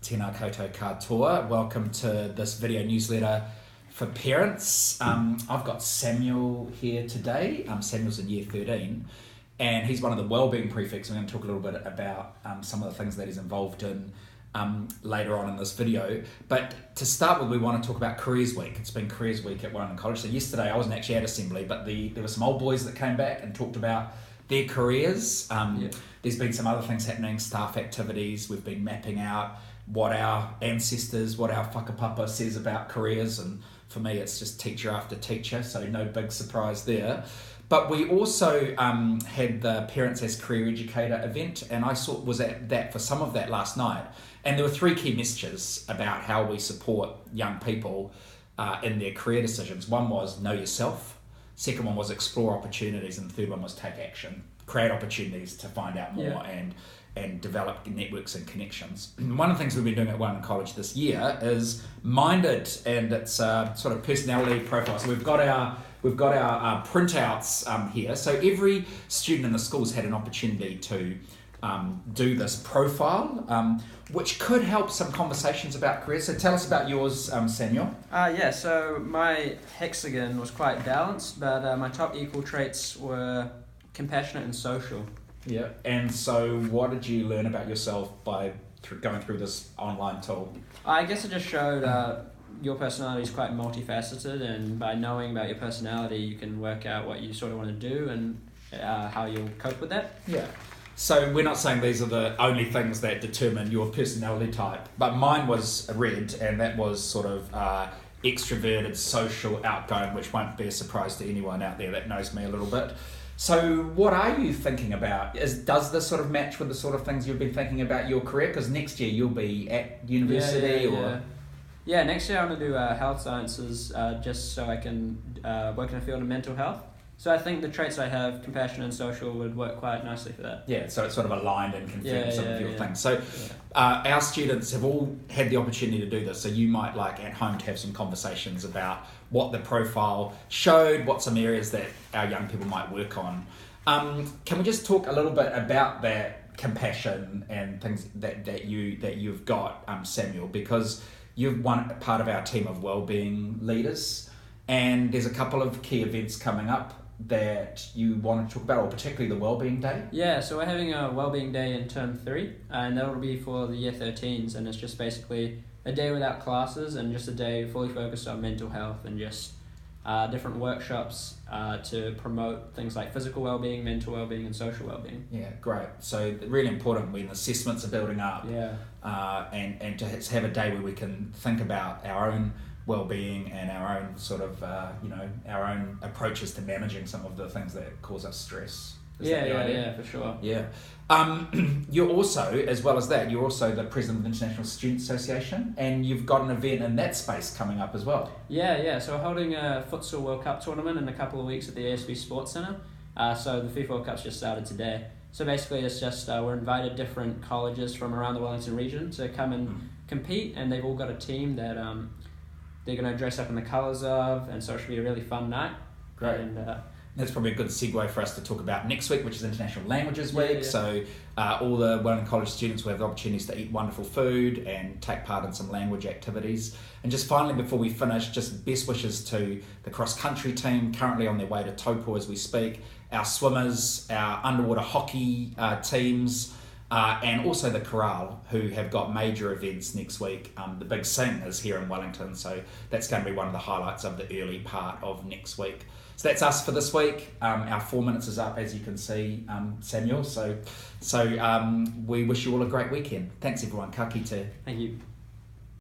Tēnā koutou katoa. Welcome to this video newsletter for parents. I've got Samuel here today. Samuel's in year 13 and he's one of the wellbeing prefects. We're going to talk a little bit about some of the things that he's involved in later on in this video. But to start with, we want to talk about Careers Week. It's been Careers Week at Wellington College. So yesterday I wasn't actually at Assembly, but there were some old boys that came back and talked about their careers. There's been some other things happening, staff activities. We've been mapping out what our ancestors, what our whakapapa says about careers, and for me it's just teacher after teacher, so no big surprise there. But we also had the Parents as Career Educator event, and I was at that for some of that last night, and there were three key messages about how we support young people in their career decisions. One was know yourself, second one was explore opportunities, and the third one was take action, create opportunities to find out more and develop networks and connections. One of the things we've been doing at Wellington College this year is Minded, and it's sort of personality profiles. So we've got our printouts here. So every student in the school's had an opportunity to do this profile, which could help some conversations about careers. So tell us about yours, Samuel. So my hexagon was quite balanced, but my top equal traits were compassionate and social. Yeah, and so what did you learn about yourself by going through this online tool? I guess it just showed your personality is quite multifaceted, and by knowing about your personality, you can work out what you sort of want to do and how you'll cope with that. Yeah. So we're not saying these are the only things that determine your personality type, but mine was red, and that was sort of extroverted, social, outgoing, which won't be a surprise to anyone out there that knows me a little bit. So what are you thinking about? Does this sort of match with the sort of things you've been thinking about your career? Because next year you'll be at university Yeah, next year I'm going to do health sciences just so I can work in the field of mental health. So I think the traits I have, compassion and social, would work quite nicely for that. Yeah, so it's sort of aligned and confirms some of your things. So our students have all had the opportunity to do this. So you might at home to have some conversations about what the profile showed, what some areas that our young people might work on. Can we just talk a little bit about that compassion and things that you've got, Samuel, because you've one part of our team of wellbeing leaders, and there's a couple of key events coming up that you want to talk about, or particularly the Wellbeing Day? Yeah, so we're having a Wellbeing Day in Term 3, and that'll be for the Year 13s, and it's just basically a day without classes and just a day fully focused on mental health and just different workshops to promote things like physical wellbeing, mental wellbeing, and social wellbeing. Yeah, great. So really important when assessments are building up, and to have a day where we can think about our own well-being and our own sort of our own approaches to managing some of the things that cause us stress. Yeah, for sure. Yeah. You're also, as well as that, you're also the president of the International Student Association, and you've got an event in that space coming up as well. Yeah. So we're holding a futsal World Cup tournament in a couple of weeks at the ASB Sports Centre. So the FIFA World Cup's just started today. So basically it's just we're invited different colleges from around the Wellington region to come and compete, and they've all got a team that they're going to dress up in the colours of, and so it should be a really fun night. Great. And that's probably a good segue for us to talk about next week, which is International Languages Week. So all the Wellington College students will have the opportunities to eat wonderful food and take part in some language activities. And just finally, before we finish, just best wishes to the cross-country team currently on their way to Taupo as we speak, our swimmers, our underwater hockey teams, and also the chorale, who have got major events next week. The Big Sing is here in Wellington, so that's going to be one of the highlights of the early part of next week. So that's us for this week. Our 4 minutes is up, as you can see, Samuel. So we wish you all a great weekend. Thanks everyone. Ka kite. thank you.